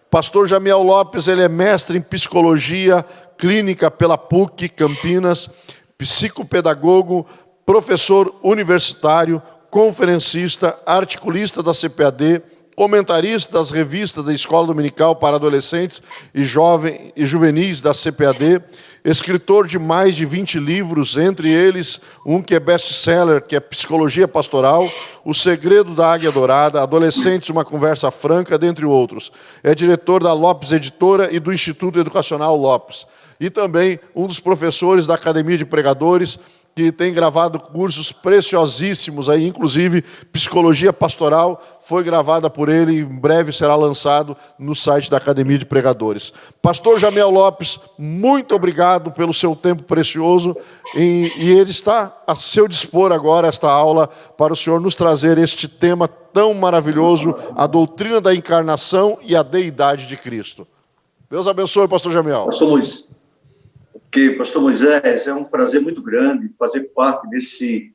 Pastor Jamiel Lopes, ele é mestre em psicologia clínica pela PUC Campinas, psicopedagogo, professor universitário, conferencista, articulista da CPAD, comentarista das revistas da Escola Dominical para Adolescentes e Juvenis da CPAD, escritor de mais de 20 livros, entre eles um que é best-seller, que é Psicologia Pastoral, O Segredo da Águia Dourada, Adolescentes, uma Conversa Franca, dentre outros. É diretor da Lopes Editora e do Instituto Educacional Lopes. E também um dos professores da Academia de Pregadores, que tem gravado cursos preciosíssimos, aí, inclusive Psicologia Pastoral, foi gravada por ele e em breve será lançado no site da Academia de Pregadores. Pastor Jamiel Lopes, muito obrigado pelo seu tempo precioso e ele está a seu dispor agora, esta aula, para o senhor nos trazer este tema tão maravilhoso, a doutrina da encarnação e a deidade de Cristo. Deus abençoe, pastor Jamiel. Pastor Moisés, é um prazer muito grande fazer parte desse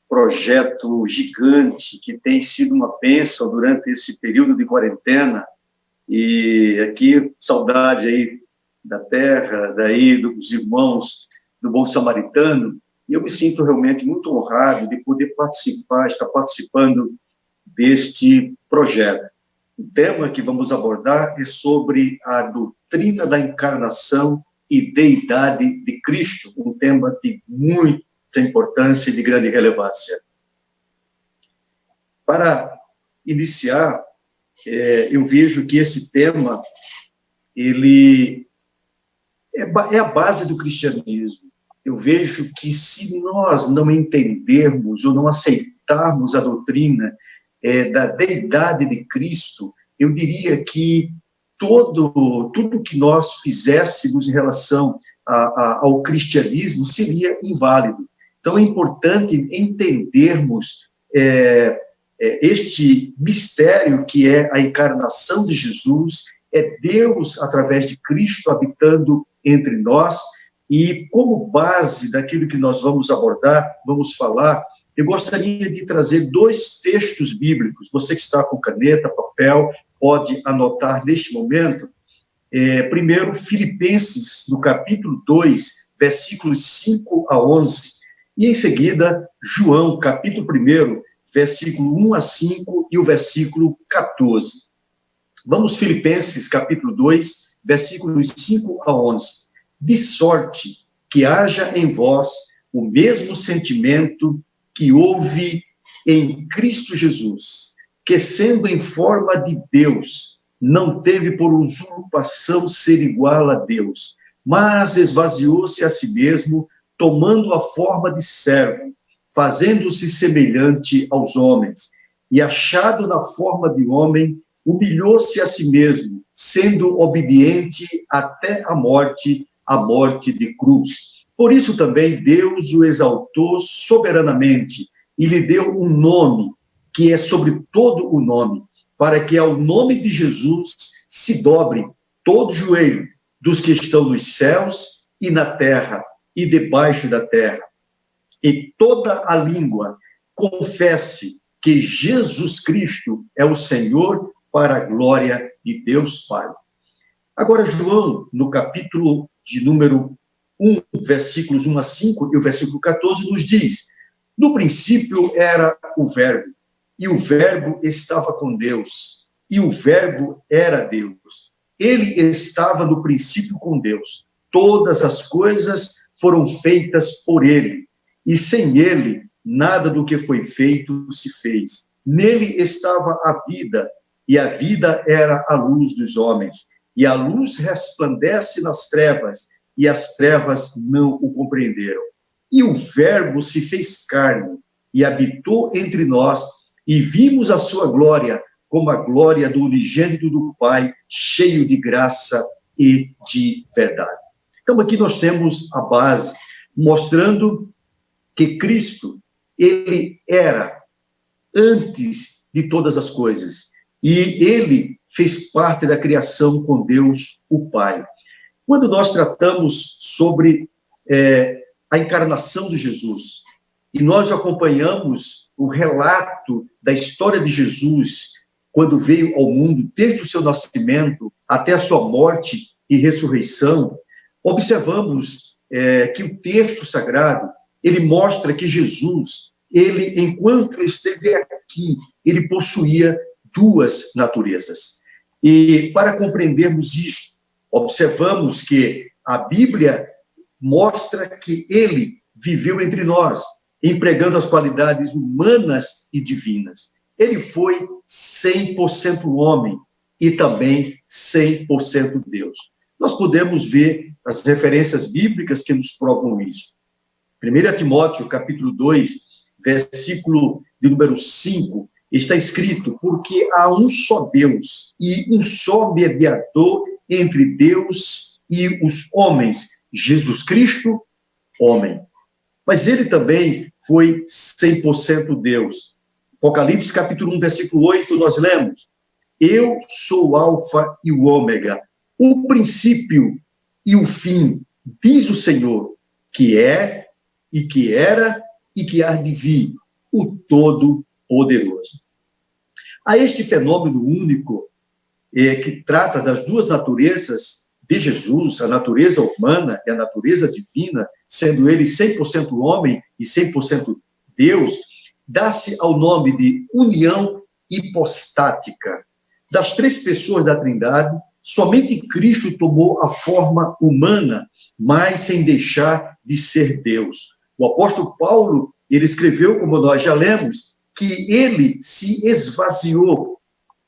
projeto gigante que tem sido uma bênção durante esse período de quarentena. E aqui, saudade aí da terra, daí dos irmãos do Bom Samaritano. E eu me sinto realmente muito honrado de poder estar participando deste projeto. O tema que vamos abordar é sobre a doutrina da encarnação e deidade de Cristo, um tema de muita importância e de grande relevância. Para iniciar, eu vejo que esse tema ele é a base do cristianismo. Eu vejo que se nós não entendermos ou não aceitarmos a doutrina da deidade de Cristo, eu diria que tudo que nós fizéssemos em relação ao cristianismo seria inválido. Então, é importante entendermos este mistério que é a encarnação de Jesus, é Deus, através de Cristo, habitando entre nós, e como base daquilo que nós vamos abordar, vamos falar, eu gostaria de trazer 2 textos bíblicos. Você que está com caneta, papel, pode anotar neste momento. Primeiro, Filipenses, no capítulo 2, versículos 5 a 11, e em seguida, João, capítulo 1, versículo 1 a 5 e o versículo 14. Vamos, Filipenses, capítulo 2, versículos 5 a 11. De sorte que haja em vós o mesmo sentimento que houve em Cristo Jesus, que, sendo em forma de Deus, não teve por usurpação ser igual a Deus, mas esvaziou-se a si mesmo, tomando a forma de servo, fazendo-se semelhante aos homens, e achado na forma de homem, humilhou-se a si mesmo, sendo obediente até a morte de cruz. Por isso também Deus o exaltou soberanamente e lhe deu um nome que é sobre todo o nome, para que ao nome de Jesus se dobre todo joelho dos que estão nos céus e na terra e debaixo da terra, e toda a língua confesse que Jesus Cristo é o Senhor, para a glória de Deus Pai. Agora, João, no capítulo de número 1, versículos 1 a 5 e o versículo 14, nos diz: no princípio era o Verbo, e o Verbo estava com Deus, e o Verbo era Deus. Ele estava no princípio com Deus. Todas as coisas foram feitas por ele, e sem ele, nada do que foi feito se fez. Nele estava a vida, e a vida era a luz dos homens. E a luz resplandece nas trevas, e as trevas não o compreenderam. E o Verbo se fez carne, e habitou entre nós, e vimos a sua glória, como a glória do unigênito do Pai, cheio de graça e de verdade. Então, aqui nós temos a base, mostrando que Cristo, ele era antes de todas as coisas, e ele fez parte da criação com Deus, o Pai. Quando nós tratamos sobre a encarnação de Jesus, e nós acompanhamos o relato da história de Jesus, quando veio ao mundo, desde o seu nascimento, até a sua morte e ressurreição, observamos que o texto sagrado, ele mostra que Jesus, ele, enquanto esteve aqui, ele possuía duas naturezas. E para compreendermos isso, observamos que a Bíblia mostra que ele viveu entre nós, empregando as qualidades humanas e divinas. Ele foi 100% homem e também 100% Deus. Nós podemos ver as referências bíblicas que nos provam isso. 1 Timóteo, capítulo 2, versículo de número 5, está escrito: porque há um só Deus e um só mediador entre Deus e os homens, Jesus Cristo, homem. Mas ele também foi 100% Deus. Apocalipse, capítulo 1, versículo 8, nós lemos: eu sou o alfa e o ômega, o princípio e o fim, diz o Senhor, que é, e que era, e que há de vir, o Todo-Poderoso. A este fenômeno único, que trata das duas naturezas de Jesus, a natureza humana e a natureza divina, sendo ele 100% homem e 100% Deus, dá-se ao nome de união hipostática. Das três pessoas da Trindade, somente Cristo tomou a forma humana, mas sem deixar de ser Deus. O apóstolo Paulo, ele escreveu, como nós já lemos, que ele se esvaziou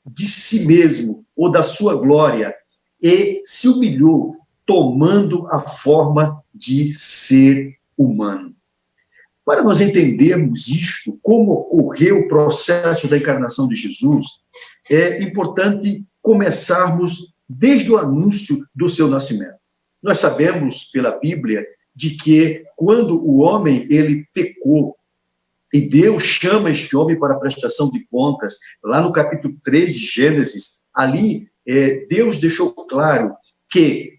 de si mesmo, ou da sua glória, e se humilhou, tomando a forma de ser humano. Para nós entendermos isto, como ocorreu o processo da encarnação de Jesus, é importante começarmos desde o anúncio do seu nascimento. Nós sabemos pela Bíblia de que quando o homem ele pecou e Deus chama este homem para a prestação de contas, lá no capítulo 3 de Gênesis, ali Deus deixou claro que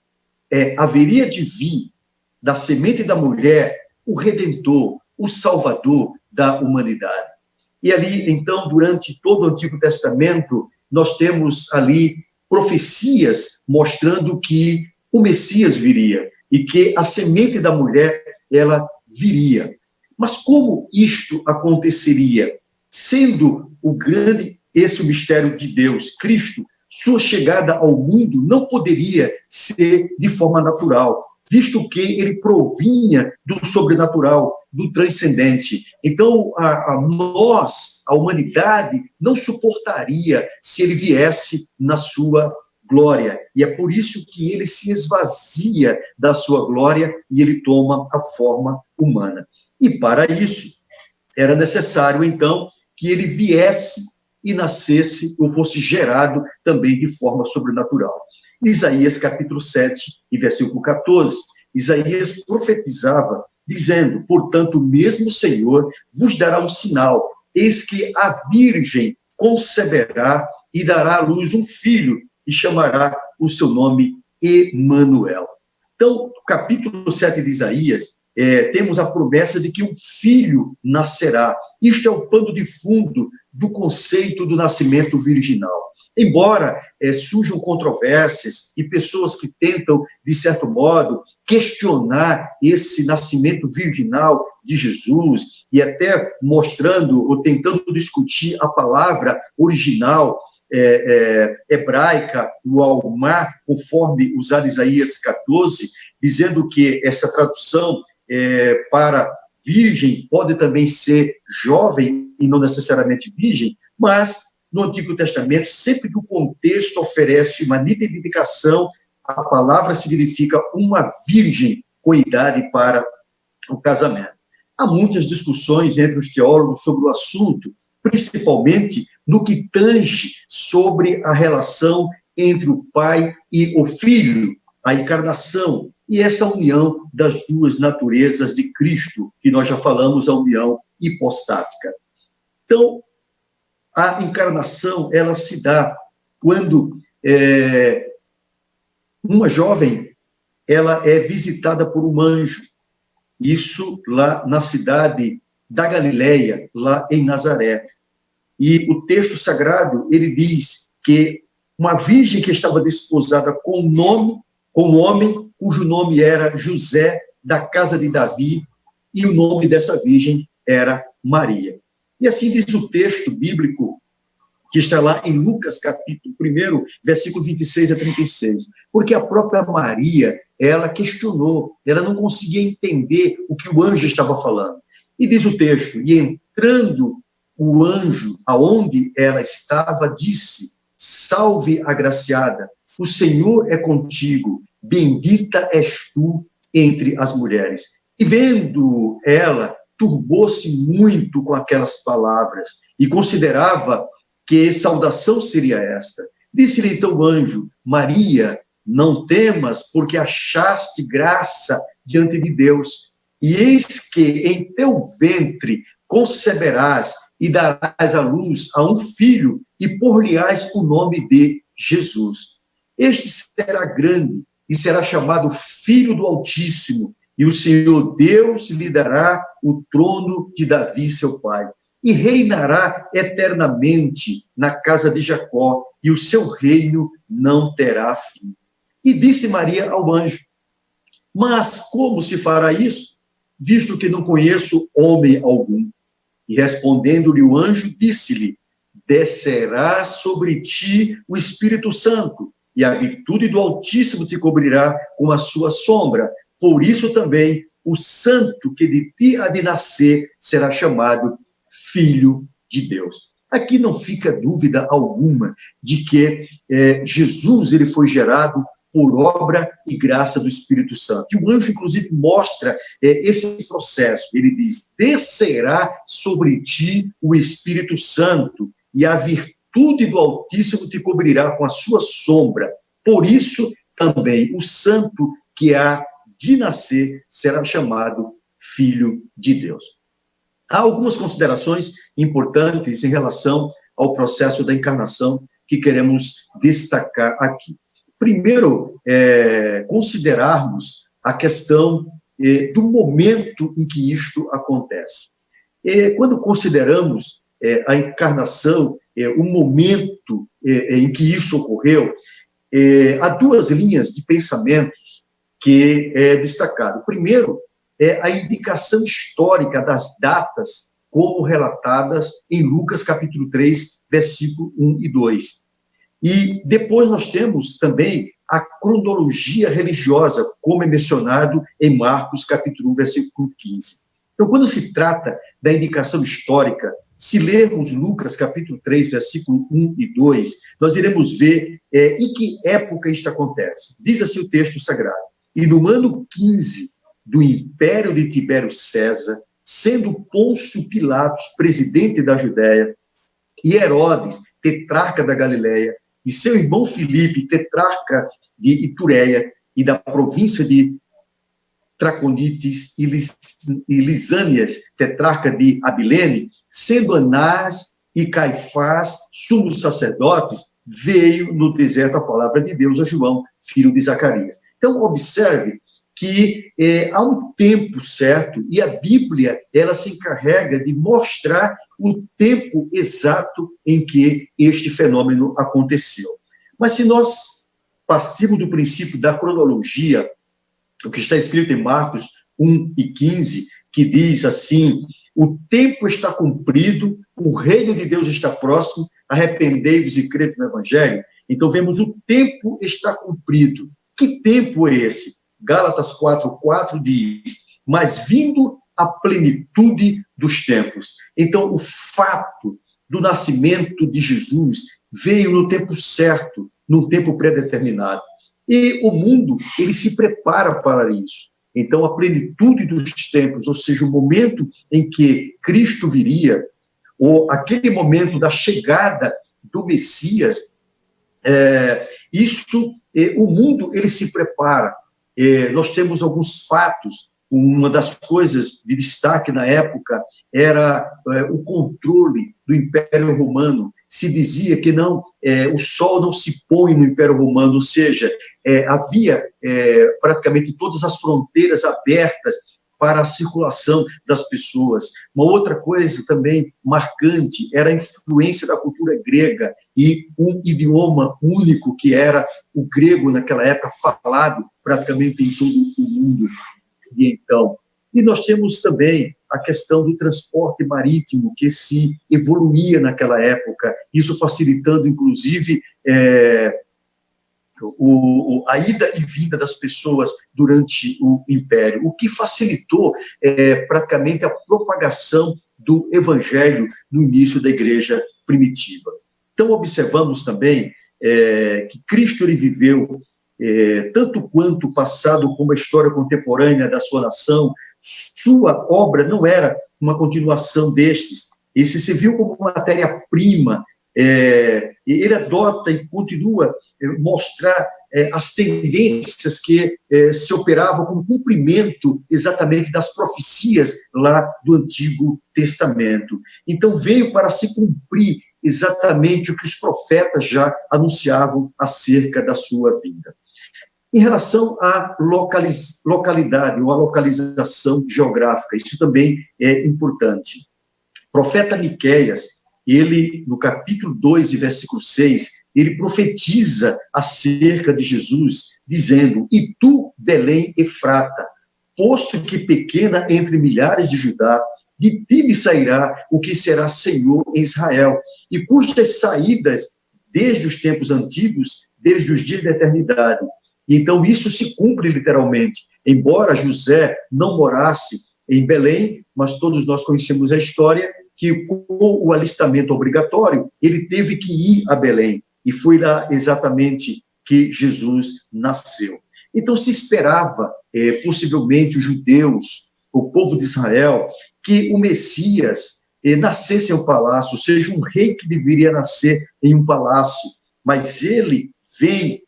haveria de vir da semente da mulher o Redentor, o Salvador da humanidade. E ali, então, durante todo o Antigo Testamento, nós temos ali profecias mostrando que o Messias viria e que a semente da mulher, ela viria. Mas como isto aconteceria? Sendo esse o mistério de Deus, Cristo, sua chegada ao mundo não poderia ser de forma natural, visto que ele provinha do sobrenatural, do transcendente. Então, a humanidade, não suportaria se ele viesse na sua glória. E é por isso que ele se esvazia da sua glória e ele toma a forma humana. E para isso, era necessário, então, que ele viesse e nascesse, ou fosse gerado também de forma sobrenatural. Isaías, capítulo 7, e versículo 14, Isaías profetizava, dizendo: portanto, o mesmo Senhor vos dará um sinal, eis que a virgem conceberá e dará à luz um filho, e chamará o seu nome Emanuel. Então, no capítulo 7 de Isaías, temos a promessa de que um filho nascerá. Isto é o pano de fundo do conceito do nascimento virginal. Embora surjam controvérsias e pessoas que tentam, de certo modo, questionar esse nascimento virginal de Jesus e até mostrando ou tentando discutir a palavra original hebraica, o almar, conforme usado em Isaías 14, dizendo que essa tradução para virgem pode também ser jovem e não necessariamente virgem, mas no Antigo Testamento, sempre que o contexto oferece uma nítida indicação, a palavra significa uma virgem com idade para o casamento. Há muitas discussões entre os teólogos sobre o assunto, principalmente no que tange sobre a relação entre o pai e o filho, a encarnação, e essa união das duas naturezas de Cristo, que nós já falamos, a união hipostática. Então, a encarnação, ela se dá quando uma jovem, ela é visitada por um anjo, isso lá na cidade da Galileia, lá em Nazaré. E o texto sagrado, ele diz que uma virgem que estava desposada com um homem cujo nome era José, da casa de Davi, e o nome dessa virgem era Maria. E assim diz o texto bíblico que está lá em Lucas, capítulo 1, versículo 26 a 36. Porque a própria Maria, ela questionou, ela não conseguia entender o que o anjo estava falando. E diz o texto, e entrando o anjo aonde ela estava, disse: salve, agraciada, o Senhor é contigo, bendita és tu entre as mulheres. E vendo ela, turbou-se muito com aquelas palavras e considerava que saudação seria esta. Disse-lhe então o anjo: Maria, não temas, porque achaste graça diante de Deus. E eis que em teu ventre conceberás e darás à luz a um filho, e por-lhe-ás o nome de Jesus. Este será grande e será chamado Filho do Altíssimo, e o Senhor Deus lhe dará o trono de Davi, seu pai, e reinará eternamente na casa de Jacó, e o seu reino não terá fim. E disse Maria ao anjo: mas como se fará isso, visto que não conheço homem algum? E respondendo-lhe o anjo, disse-lhe: descerá sobre ti o Espírito Santo, e a virtude do Altíssimo te cobrirá com a sua sombra. Por isso também o santo que de ti há de nascer será chamado Filho de Deus. Aqui não fica dúvida alguma de que Jesus ele foi gerado por obra e graça do Espírito Santo. E o anjo, inclusive, mostra esse processo. Ele diz: descerá sobre ti o Espírito Santo, e a virtude do Altíssimo te cobrirá com a sua sombra. Por isso, também, o santo que há de nascer será chamado Filho de Deus. Há algumas considerações importantes em relação ao processo da encarnação que queremos destacar aqui. Primeiro, considerarmos a questão do momento em que isto acontece. Quando consideramos a encarnação, o momento em que isso ocorreu, há duas linhas de pensamentos que é destacado. Primeiro, é a indicação histórica das datas como relatadas em Lucas, capítulo 3, versículo 1 e 2. E depois nós temos também a cronologia religiosa, como é mencionado em Marcos, capítulo 1, versículo 15. Então, quando se trata da indicação histórica, se lermos Lucas, capítulo 3, versículo 1 e 2, nós iremos ver em que época isso acontece. Diz assim o texto sagrado: e no ano 15 do império de Tibério César, sendo Pôncio Pilatos presidente da Judéia, e Herodes, tetrarca da Galileia, e seu irmão Filipe, tetrarca de Itureia e da província de Traconites, e Lisânias, tetrarca de Abilene, sendo Anás e Caifás, sumos sacerdotes, veio no deserto a palavra de Deus a João, filho de Zacarias. Então, observe que há um tempo certo, e a Bíblia ela se encarrega de mostrar o tempo exato em que este fenômeno aconteceu. Mas se nós partirmos do princípio da cronologia, o que está escrito em Marcos 1 e 15, que diz assim: o tempo está cumprido, o reino de Deus está próximo, arrependei-vos e crede no Evangelho. Então, vemos o tempo está cumprido. Que tempo é esse? Gálatas 4:4 diz: mas vindo a plenitude dos tempos. Então, o fato do nascimento de Jesus veio no tempo certo, num tempo pré-determinado. E o mundo, ele se prepara para isso. Então, a plenitude dos tempos, ou seja, o momento em que Cristo viria, ou aquele momento da chegada do Messias, o mundo, ele se prepara. Nós temos alguns fatos. Uma das coisas de destaque na época era o controle do Império Romano. Se dizia que o sol não se põe no Império Romano, ou seja, havia praticamente todas as fronteiras abertas para a circulação das pessoas. Uma outra coisa também marcante era a influência da cultura grega e um idioma único, que era o grego naquela época, falado praticamente em todo o mundo. E nós temos também a questão do transporte marítimo, que se evoluía naquela época, isso facilitando, inclusive, a ida e vinda das pessoas durante o Império, o que facilitou praticamente a propagação do Evangelho no início da Igreja primitiva. Então, observamos também que Cristo ele viveu tanto quanto o passado como a história contemporânea da sua nação. Sua obra não era uma continuação destes. Esse se viu como matéria-prima. Ele adota e continua mostrar as tendências que se operavam como cumprimento exatamente das profecias lá do Antigo Testamento. Então, veio para se cumprir exatamente o que os profetas já anunciavam acerca da sua vinda. Em relação à localidade ou à localização geográfica, isso também é importante. O profeta Miqueias, ele, no capítulo 2, versículo 6, ele profetiza acerca de Jesus, dizendo: "E tu, Belém Efrata, posto que pequena entre milhares de Judá, de ti me sairá o que será Senhor em Israel, e cujas saídas desde os tempos antigos, desde os dias da eternidade." Então, isso se cumpre literalmente. Embora José não morasse em Belém, mas todos nós conhecemos a história que, com o alistamento obrigatório, ele teve que ir a Belém. E foi lá exatamente que Jesus nasceu. Então, se esperava, possivelmente, os judeus, o povo de Israel, que o Messias nascesse em um palácio, ou seja, um rei que deveria nascer em um palácio. Mas ele vem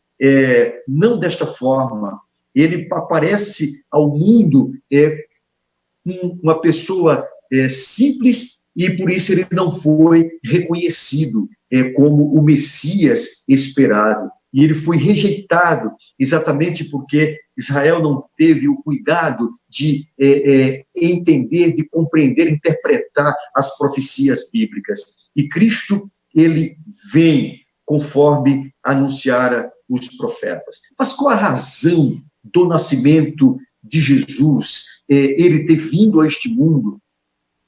não desta forma. Ele aparece ao mundo uma pessoa simples, e por isso ele não foi reconhecido como o Messias esperado. E ele foi rejeitado exatamente porque Israel não teve o cuidado de entender, de compreender, interpretar as profecias bíblicas. E Cristo, ele vem conforme anunciara os profetas. Mas qual a razão do nascimento de Jesus, ele ter vindo a este mundo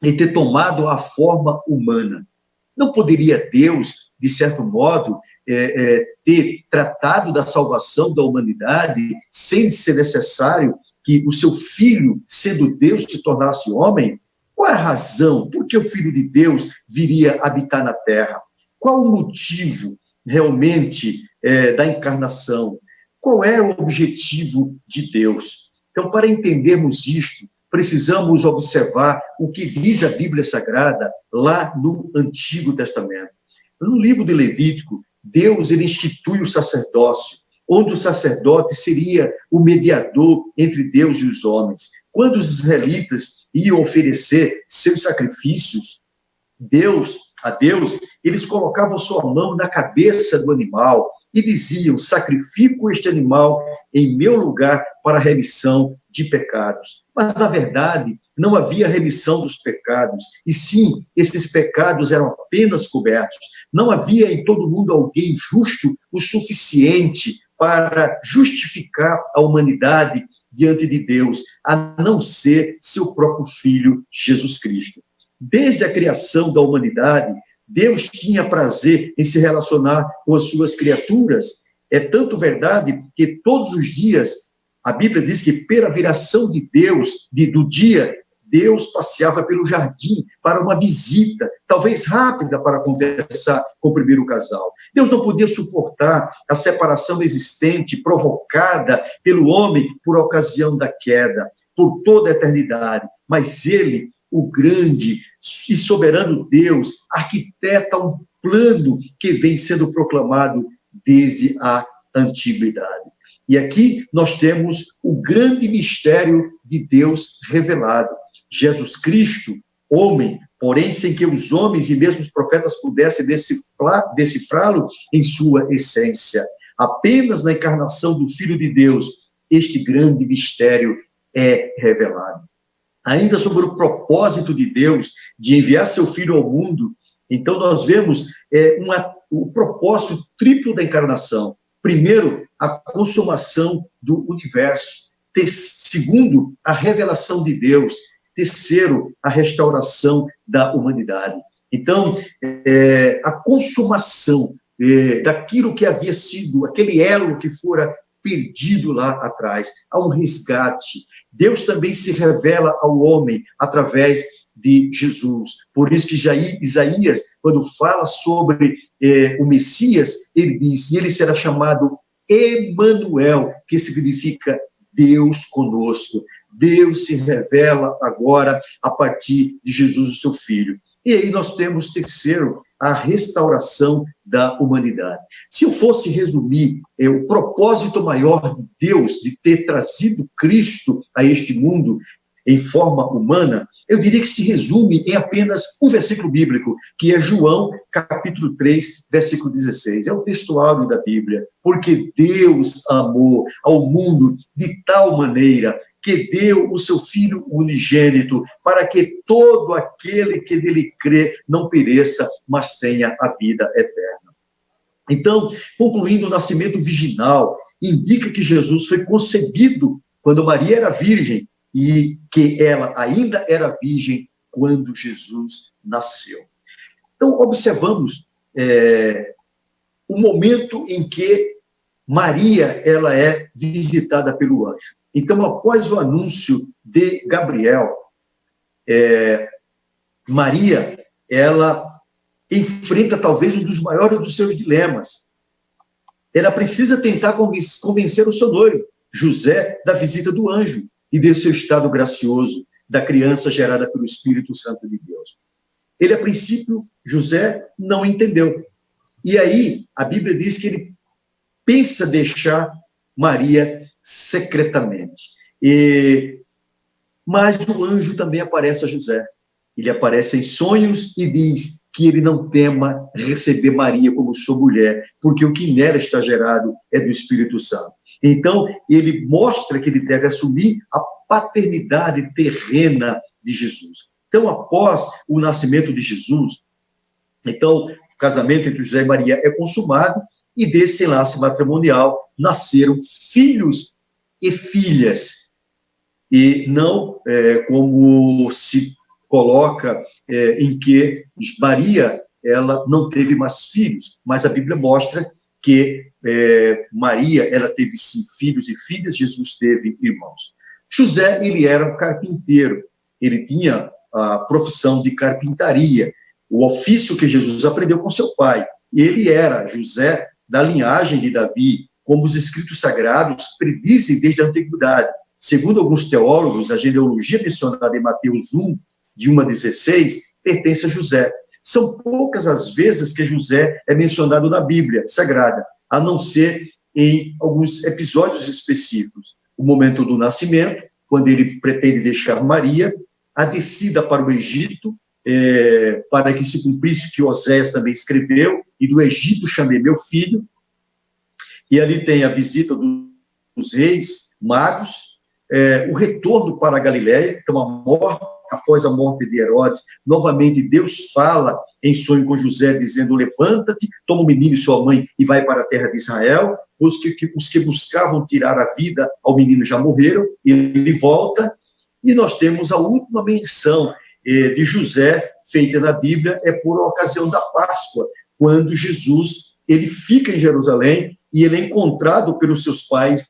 e ter tomado a forma humana? Não poderia Deus, de certo modo, ter tratado da salvação da humanidade sem ser necessário que o seu Filho, sendo Deus, se tornasse homem? Qual é a razão? Por que o Filho de Deus viria habitar na Terra? Qual o motivo realmente da encarnação? Qual é o objetivo de Deus? Então, para entendermos isto, precisamos observar o que diz a Bíblia Sagrada lá no Antigo Testamento. No livro de Levítico, Deus ele institui o sacerdócio, onde o sacerdote seria o mediador entre Deus e os homens. Quando os israelitas iam oferecer seus sacrifícios, a Deus, eles colocavam sua mão na cabeça do animal e diziam: "Sacrifico este animal em meu lugar para a remissão de pecados." Mas, na verdade, não havia remissão dos pecados, e sim, esses pecados eram apenas cobertos. Não havia em todo mundo alguém justo o suficiente para justificar a humanidade diante de Deus, a não ser seu próprio Filho, Jesus Cristo. Desde a criação da humanidade, Deus tinha prazer em se relacionar com as suas criaturas. É tanto verdade que todos os dias, a Bíblia diz que pela viração de Deus, do dia, Deus passeava pelo jardim para uma visita, talvez rápida, para conversar com o primeiro casal. Deus não podia suportar a separação existente, provocada pelo homem por ocasião da queda, por toda a eternidade. Mas ele, o grande e soberano Deus, arquiteta um plano que vem sendo proclamado desde a antiguidade. E aqui nós temos o grande mistério de Deus revelado. Jesus Cristo, homem, porém sem que os homens e mesmo os profetas pudessem decifrá-lo em sua essência. Apenas na encarnação do Filho de Deus, este grande mistério é revelado. ainda sobre o propósito de Deus de enviar seu Filho ao mundo. Então, nós vemos o propósito triplo da encarnação. Primeiro, a consumação do universo. Segundo, a revelação de Deus. Terceiro, a restauração da humanidade. Então, a consumação daquilo que havia sido, aquele elo que fora perdido lá atrás, há um resgate. Deus também se revela ao homem através de Jesus. Por isso que Isaías, quando fala sobre o Messias, ele diz, e ele será chamado Emanuel, que significa Deus conosco. Deus se revela agora a partir de Jesus, o seu Filho. E aí nós temos, terceiro, a restauração da humanidade. Se eu fosse resumir o propósito maior de Deus de ter trazido Cristo a este mundo em forma humana, eu diria que se resume em apenas um versículo bíblico, que é João, capítulo 3, versículo 16. É o texto áureo da Bíblia. Porque Deus amou ao mundo de tal maneira que deu o seu Filho unigênito, para que todo aquele que nele crê não pereça, mas tenha a vida eterna. Então, concluindo, o nascimento virginal indica que Jesus foi concebido quando Maria era virgem, e que ela ainda era virgem quando Jesus nasceu. Então, observamos o momento em que Maria ela é visitada pelo anjo. Então, após o anúncio de Gabriel, Maria, ela enfrenta talvez um dos maiores dos seus dilemas. Ela precisa tentar convencer o seu noivo, José, da visita do anjo e do seu estado gracioso, da criança gerada pelo Espírito Santo de Deus. Ele, a princípio, José não entendeu. E aí, a Bíblia diz que ele pensa deixar Maria secretamente. Mas o anjo também aparece a José. Ele aparece em sonhos e diz que ele não tema receber Maria como sua mulher, porque o que nela está gerado é do Espírito Santo. Então, ele mostra que ele deve assumir a paternidade terrena de Jesus. Então, após o nascimento de Jesus, então, o casamento entre José e Maria é consumado, e desse enlace matrimonial nasceram filhos e filhas. E não como se coloca em que Maria ela não teve mais filhos, mas a Bíblia mostra que Maria ela teve sim filhos e filhas, Jesus teve irmãos. José ele era um carpinteiro, ele tinha a profissão de carpintaria, o ofício que Jesus aprendeu com seu pai. E ele era José da linhagem de Davi, como os escritos sagrados predizem desde a antiguidade. Segundo alguns teólogos, a genealogia mencionada em Mateus 1, de 1 a 16, pertence a José. São poucas as vezes que José é mencionado na Bíblia Sagrada, a não ser em alguns episódios específicos. O momento do nascimento, quando ele pretende deixar Maria, a descida para o Egito, para que se cumprisse o que Oséias também escreveu, e do Egito chamei meu filho, e ali tem a visita dos reis, magos, o retorno para a Galiléia, então a morte, após a morte de Herodes, novamente Deus fala em sonho com José, dizendo, levanta-te, toma o menino e sua mãe e vai para a terra de Israel. Os que buscavam tirar a vida ao menino já morreram, ele volta, e nós temos a última menção de José, feita na Bíblia, por ocasião da Páscoa, quando Jesus ele fica em Jerusalém e ele é encontrado pelos seus pais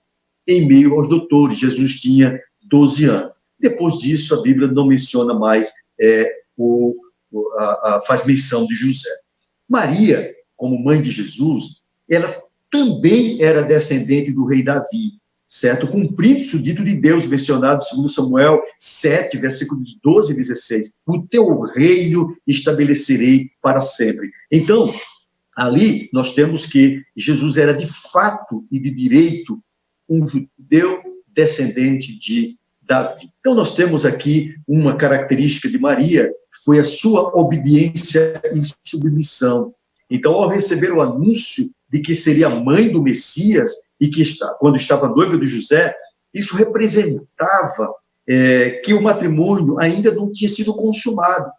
em meio aos doutores. Jesus tinha 12 anos. Depois disso, a Bíblia não menciona mais, faz menção de José. Maria, como mãe de Jesus, ela também era descendente do rei Davi, certo? Cumprindo-se o dito de Deus mencionado em 2 Samuel 7, versículos 12 e 16. O teu reino estabelecerei para sempre. Então, ali nós temos que Jesus era de fato e de direito um judeu descendente de Davi. Então, nós temos aqui uma característica de Maria, que foi a sua obediência e submissão. Então, ao receber o anúncio de que seria mãe do Messias, e que quando estava noiva de José, isso representava que o matrimônio ainda não tinha sido consumado.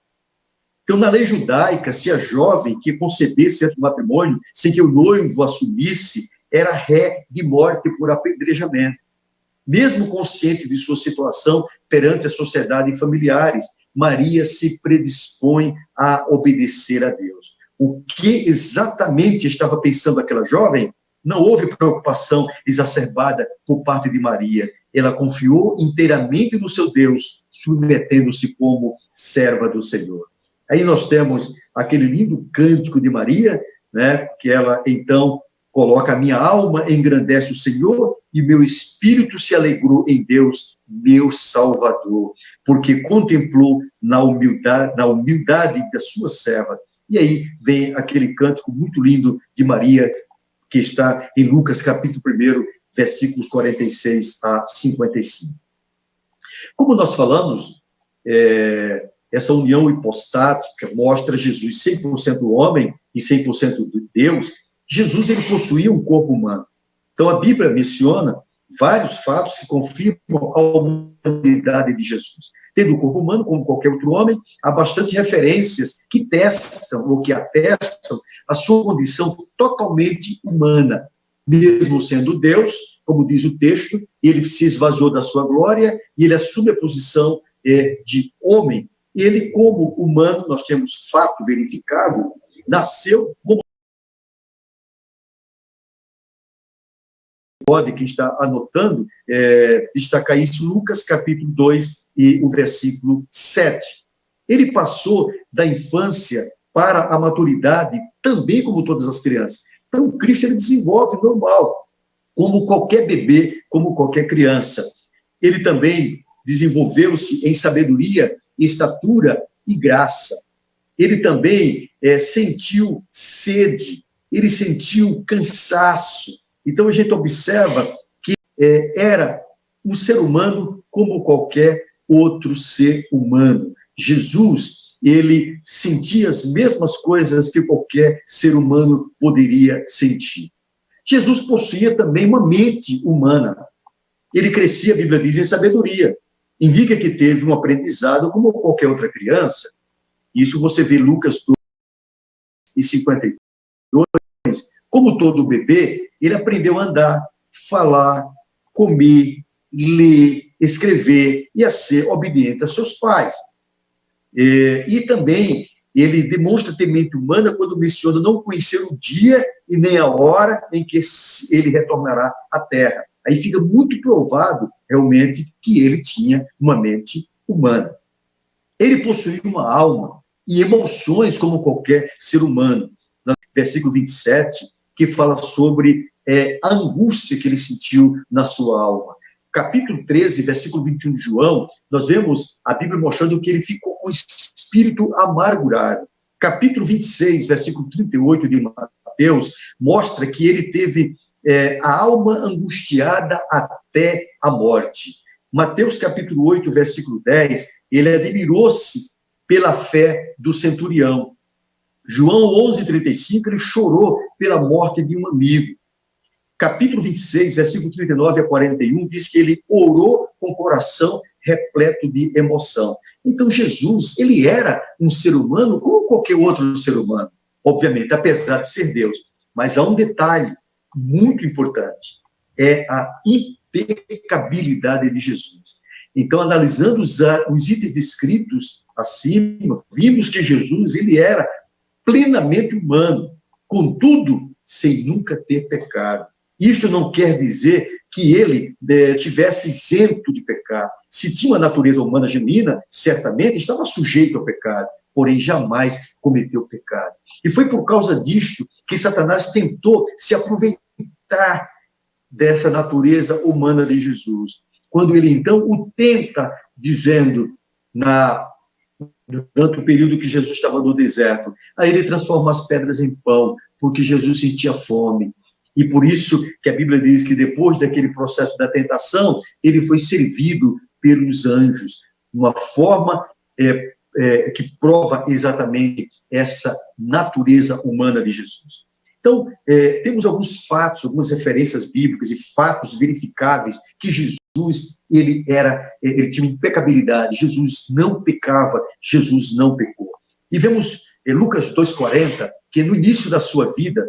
Então, na lei judaica, se a jovem que concebesse antes do matrimônio, sem que o noivo assumisse, era ré de morte por apedrejamento. Mesmo consciente de sua situação perante a sociedade e familiares, Maria se predispõe a obedecer a Deus. O que exatamente estava pensando aquela jovem? Não houve preocupação exacerbada por parte de Maria. Ela confiou inteiramente no seu Deus, submetendo-se como serva do Senhor. Aí nós temos aquele lindo cântico de Maria, né, que ela, então, coloca: a minha alma engrandece o Senhor e meu espírito se alegrou em Deus, meu Salvador, porque contemplou na humildade da sua serva. E aí vem aquele cântico muito lindo de Maria, que está em Lucas, capítulo 1, versículos 46 a 55. Como nós falamos, essa união hipostática mostra Jesus 100% homem e 100% Deus. Jesus, ele possuía um corpo humano. Então, a Bíblia menciona vários fatos que confirmam a humanidade de Jesus. Tendo o corpo humano, como qualquer outro homem, há bastante referências que testam ou que atestam a sua condição totalmente humana. Mesmo sendo Deus, como diz o texto, ele se esvaziou da sua glória e ele assume a posição de homem. Ele, como humano, nós temos fato verificável, nasceu como... Pode, quem está anotando, destacar isso, Lucas, capítulo 2, e o versículo 7. Ele passou da infância para a maturidade, também como todas as crianças. Então, o Cristo, ele desenvolve normal, como qualquer bebê, como qualquer criança. Ele também desenvolveu-se em sabedoria, estatura e graça. Ele também sentiu sede, ele sentiu cansaço. Então, a gente observa que era um ser humano como qualquer outro ser humano. Jesus, ele sentia as mesmas coisas que qualquer ser humano poderia sentir. Jesus possuía também uma mente humana. Ele crescia, a Bíblia diz, em sabedoria. Indica que teve um aprendizado como qualquer outra criança. Isso você vê em Lucas 2 e 52. Como todo bebê, ele aprendeu a andar, falar, comer, ler, escrever e a ser obediente a seus pais. E também ele demonstra ter mente humana quando menciona não conhecer o dia e nem a hora em que ele retornará à Terra. Aí fica muito provado, realmente, que ele tinha uma mente humana. Ele possuía uma alma e emoções como qualquer ser humano. No versículo 27, que fala sobre a angústia que ele sentiu na sua alma. Capítulo 13, versículo 21 de João, nós vemos a Bíblia mostrando que ele ficou com o espírito amargurado. Capítulo 26, versículo 38 de Mateus, mostra que ele teve a alma angustiada até a morte. Mateus, capítulo 8, versículo 10, ele admirou-se pela fé do centurião. João 11:35, ele chorou pela morte de um amigo. Capítulo 26, versículo 39 a 41, diz que ele orou com o coração repleto de emoção. Então, Jesus, ele era um ser humano como qualquer outro ser humano, obviamente, apesar de ser Deus. Mas há um detalhe muito importante, é a impecabilidade de Jesus. Então, analisando os itens descritos acima, vimos que Jesus, ele era plenamente humano, contudo, sem nunca ter pecado. Isto não quer dizer que ele tivesse isento de pecado. Se tinha uma natureza humana genuína, certamente estava sujeito ao pecado, porém jamais cometeu pecado. E foi por causa disto que Satanás tentou se aproveitar dessa natureza humana de Jesus. Quando ele, então, o tenta, dizendo, durante o período que Jesus estava no deserto, aí ele transforma as pedras em pão, porque Jesus sentia fome. E por isso que a Bíblia diz que depois daquele processo da tentação, ele foi servido pelos anjos, uma forma que prova exatamente essa natureza humana de Jesus. Então, temos alguns fatos, algumas referências bíblicas e fatos verificáveis que Jesus ele tinha impecabilidade, Jesus não pecava, Jesus não pecou. E vemos em Lucas 2,40, que no início da sua vida,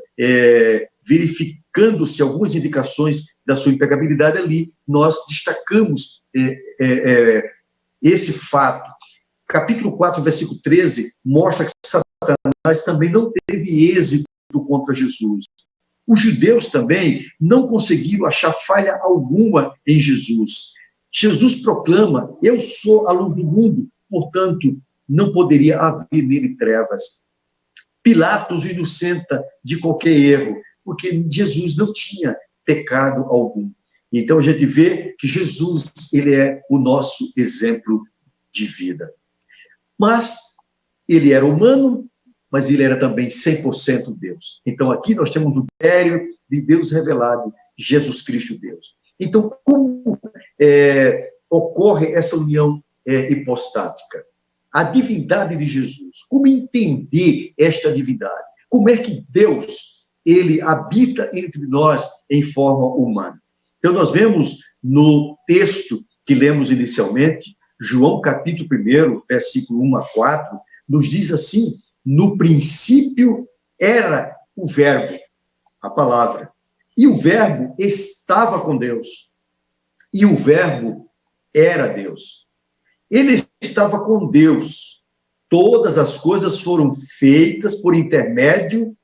verificando-se algumas indicações da sua impecabilidade ali, nós destacamos esse fato. Capítulo 4, versículo 13, mostra que Satanás também não teve êxito contra Jesus. Os judeus também não conseguiram achar falha alguma em Jesus. Jesus proclama: eu sou a luz do mundo, portanto, não poderia haver nele trevas. Pilatos o inocenta de qualquer erro, porque Jesus não tinha pecado algum. Então, a gente vê que Jesus, ele é o nosso exemplo de vida. Mas ele era humano, mas ele era também 100% Deus. Então, aqui nós temos o mistério de Deus revelado, Jesus Cristo Deus. Então, como ocorre essa união hipostática? A divindade de Jesus. Como entender esta divindade? Como é que Deus, ele habita entre nós em forma humana? Então, nós vemos no texto que lemos inicialmente, João capítulo 1, versículo 1 a 4, nos diz assim: no princípio era o verbo, a palavra, e o verbo estava com Deus, e o verbo era Deus. Ele estava com Deus. Todas as coisas foram feitas por intermédio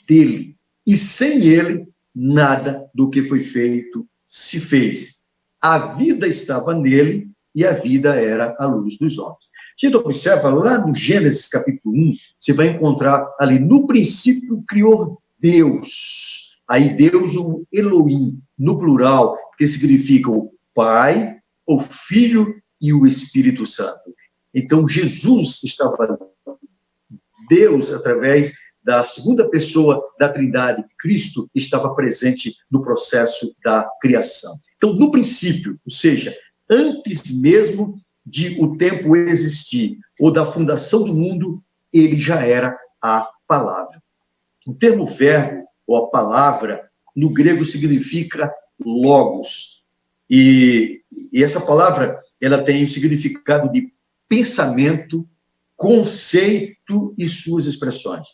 dele, e sem ele, nada do que foi feito se fez. A vida estava nele, e a vida era a luz dos homens. A gente observa lá no Gênesis capítulo 1, você vai encontrar ali, no princípio criou Deus. Aí Deus, o Elohim, no plural, que significa o Pai, o Filho e o Espírito Santo. Então, Jesus estava ali. Deus, através da segunda pessoa da Trindade, Cristo, estava presente no processo da criação. Então, no princípio, ou seja, antes mesmo de o tempo existir, ou da fundação do mundo, ele já era a palavra. O termo verbo, ou a palavra, no grego significa logos. E essa palavra, ela tem o significado de pensamento, conceito e suas expressões.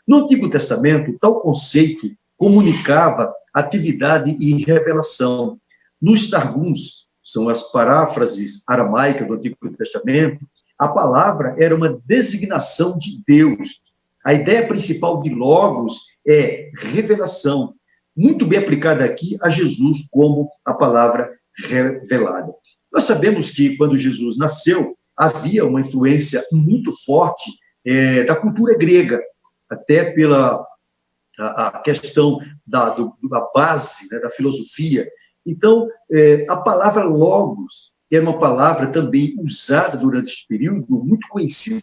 No Antigo Testamento, tal conceito comunicava atividade e revelação. Nos Targums, são as paráfrases aramaicas do Antigo Testamento, a palavra era uma designação de Deus. A ideia principal de Logos é revelação, muito bem aplicada aqui a Jesus como a palavra revelada. Nós sabemos que quando Jesus nasceu, havia uma influência muito forte da cultura grega, até pela a questão da base, né, da filosofia. Então, a palavra logos era uma palavra também usada durante este período, muito conhecida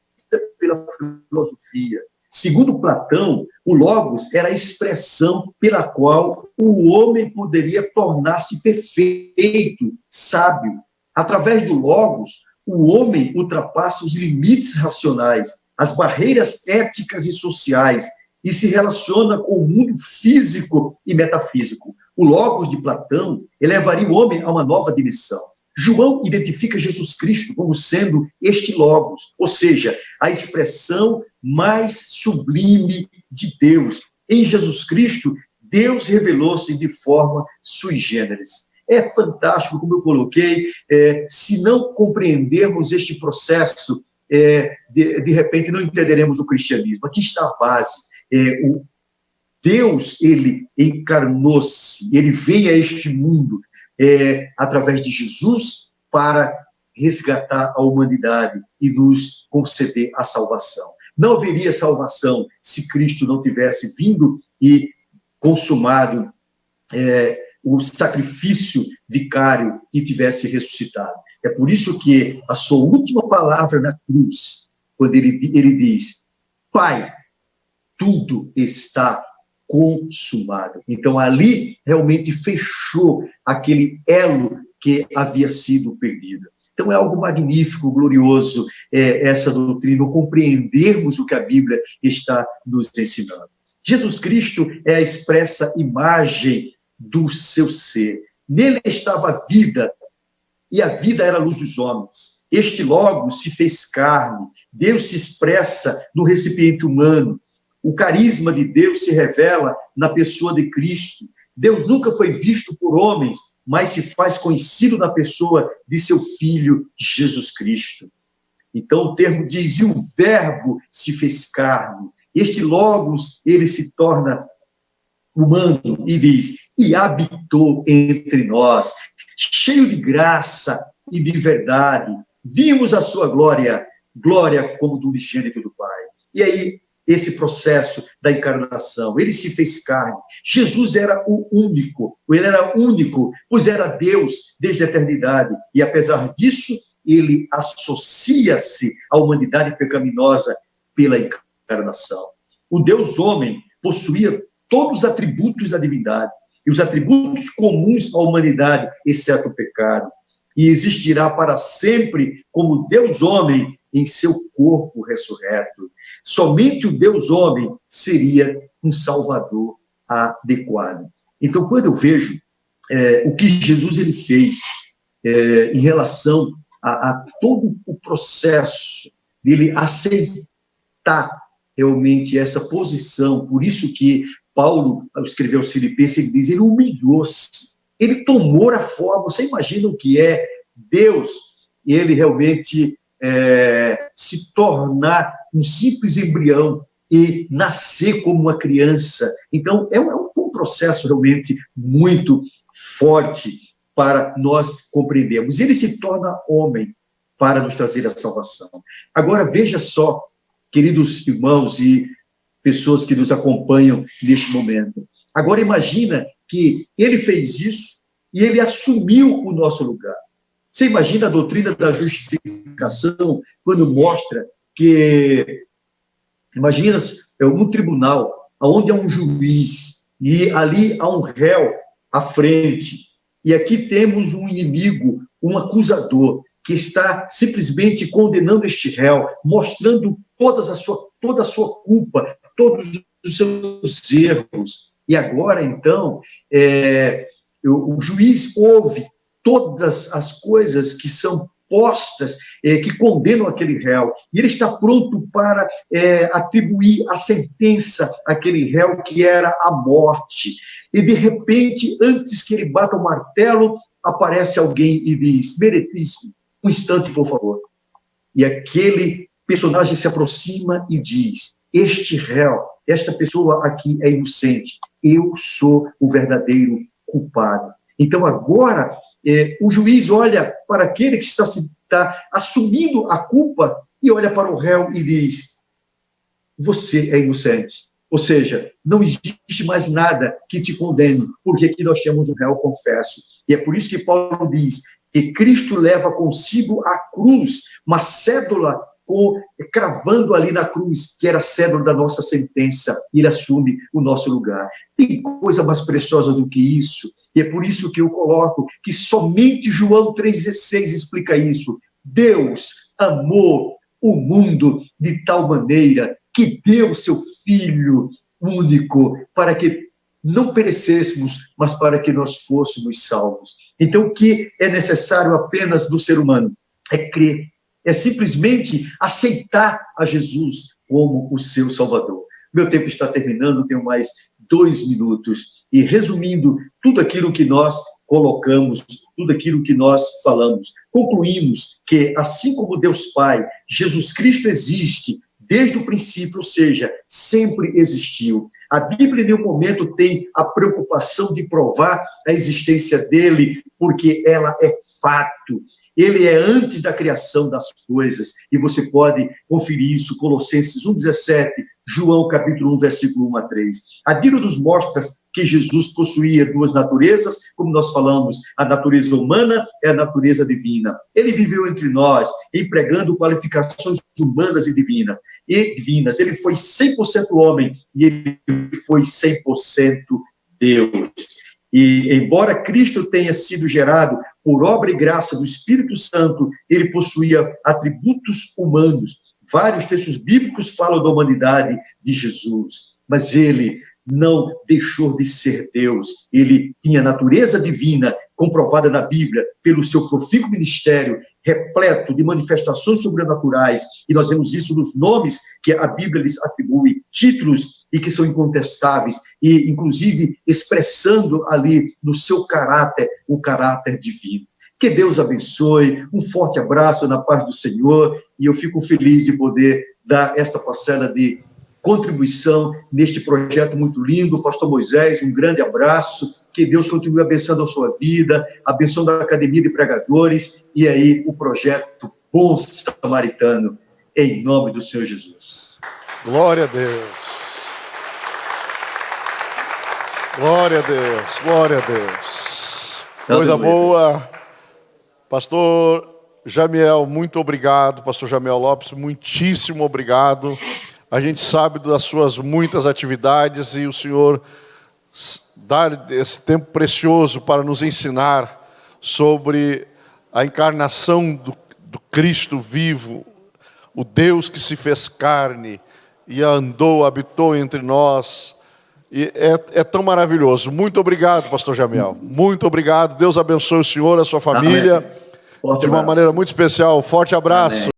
pela filosofia. Segundo Platão, o logos era a expressão pela qual o homem poderia tornar-se perfeito, sábio. Através do logos, o homem ultrapassa os limites racionais, as barreiras éticas e sociais, e se relaciona com o mundo físico e metafísico. O logos de Platão elevaria o homem a uma nova dimensão. João identifica Jesus Cristo como sendo este logos, ou seja, a expressão mais sublime de Deus. Em Jesus Cristo, Deus revelou-se de forma sui generis. É fantástico, como eu coloquei, se não compreendermos este processo, de repente não entenderemos o cristianismo. Aqui está a base. O Deus, ele encarnou-se, ele veio a este mundo através de Jesus para resgatar a humanidade e nos conceder a salvação. Não haveria salvação se Cristo não tivesse vindo e consumado o sacrifício vicário e tivesse ressuscitado. É por isso que a sua última palavra na cruz, quando ele diz: Pai, tudo está consumado. Então, ali realmente fechou aquele elo que havia sido perdido. Então, é algo magnífico, glorioso, essa doutrina, compreendermos o que a Bíblia está nos ensinando. Jesus Cristo é a expressa imagem do seu ser. Nele estava a vida, e a vida era a luz dos homens. Este Logos se fez carne, Deus se expressa no recipiente humano, o carisma de Deus se revela na pessoa de Cristo. Deus nunca foi visto por homens, mas se faz conhecido na pessoa de seu Filho, Jesus Cristo. Então o termo diz, e o Verbo se fez carne. Este Logos, ele se torna humano e diz, e habitou entre nós, cheio de graça e de verdade. Vimos a sua glória, glória como do unigênito do Pai. E aí, esse processo da encarnação, ele se fez carne. Jesus era o único, ele era único, pois era Deus desde a eternidade. E apesar disso, ele associa-se à humanidade pecaminosa pela encarnação. O Deus homem possuía todos os atributos da divindade, e os atributos comuns à humanidade, exceto o pecado. E existirá para sempre como Deus homem em seu corpo ressurreto. Somente o Deus homem seria um salvador adequado. Então, quando eu vejo o que Jesus ele fez em relação a todo o processo dele aceitar realmente essa posição, por isso que Paulo escreveu aos Filipenses, ele diz, ele humilhou-se, ele tomou a forma, você imagina o que é Deus, e ele realmente se tornar um simples embrião e nascer como uma criança. Então, é um processo realmente muito forte para nós compreendermos. Ele se torna homem para nos trazer a salvação. Agora, veja só, queridos irmãos e pessoas que nos acompanham neste momento. Agora, imagina que ele fez isso e ele assumiu o nosso lugar. Você imagina a doutrina da justificação, quando mostra que, imagina um tribunal, onde há um juiz, e ali há um réu à frente, e aqui temos um inimigo, um acusador, que está simplesmente condenando este réu, mostrando toda a sua culpa, todos os seus erros. E agora, então, o juiz ouve todas as coisas que são postas, que condenam aquele réu, e ele está pronto para atribuir a sentença àquele réu que era a morte. E, de repente, antes que ele bata o martelo, aparece alguém e diz, Meretíssimo, um instante, por favor. E aquele personagem se aproxima e diz, este réu, esta pessoa aqui é inocente, eu sou o verdadeiro culpado. Então, agora, o juiz olha para aquele que está assumindo a culpa e olha para o réu e diz, você é inocente. Ou seja, não existe mais nada que te condene, porque aqui nós temos um réu confesso. E é por isso que Paulo diz que Cristo leva consigo a cruz, uma cédula cravando ali na cruz, que era a cédula da nossa sentença, e ele assume o nosso lugar. Tem coisa mais preciosa do que isso, e é por isso que eu coloco que somente João 3,16 explica isso. Deus amou o mundo de tal maneira que deu seu Filho único para que não perecêssemos, mas para que nós fôssemos salvos. Então, o que é necessário apenas do ser humano? É crer, é simplesmente aceitar a Jesus como o seu Salvador. Meu tempo está terminando, tenho mais 2 minutos. E resumindo tudo aquilo que nós colocamos, tudo aquilo que nós falamos, concluímos que, assim como Deus Pai, Jesus Cristo existe desde o princípio, ou seja, sempre existiu. A Bíblia, em nenhum momento, tem a preocupação de provar a existência dele, porque ela é fato. Ele é antes da criação das coisas, e você pode conferir isso, Colossenses 1,17, João capítulo 1, versículo 1 a 3. A Bíblia nos mostra que Jesus possuía 2 naturezas, como nós falamos, a natureza humana e a natureza divina. Ele viveu entre nós, empregando qualificações humanas e divinas. Ele foi 100% homem e ele foi 100% Deus. E, embora Cristo tenha sido gerado por obra e graça do Espírito Santo, ele possuía atributos humanos. Vários textos bíblicos falam da humanidade de Jesus, mas ele não deixou de ser Deus. Ele tinha natureza divina comprovada na Bíblia pelo seu profícuo ministério, repleto de manifestações sobrenaturais, e nós vemos isso nos nomes que a Bíblia lhes atribui, títulos e que são incontestáveis, e inclusive expressando ali no seu caráter, o caráter divino. Que Deus abençoe, um forte abraço na paz do Senhor, e eu fico feliz de poder dar esta parcela de contribuição neste projeto muito lindo. Pastor Moisés, um grande abraço, que Deus continue abençoando a sua vida, abençoando a Academia de Pregadores, e aí o projeto Bom Samaritano, em nome do Senhor Jesus. Glória a Deus. Glória a Deus, glória a Deus. Coisa boa. Pastor Jamiel, muito obrigado. Pastor Jamiel Lopes, muitíssimo obrigado. A gente sabe das suas muitas atividades e o Senhor dar esse tempo precioso para nos ensinar sobre a encarnação do Cristo vivo, o Deus que se fez carne e andou, habitou entre nós. E é tão maravilhoso. Muito obrigado, pastor Jamiel. Muito obrigado. Deus abençoe o senhor, a sua família, de uma maneira muito especial. Forte abraço. Amém.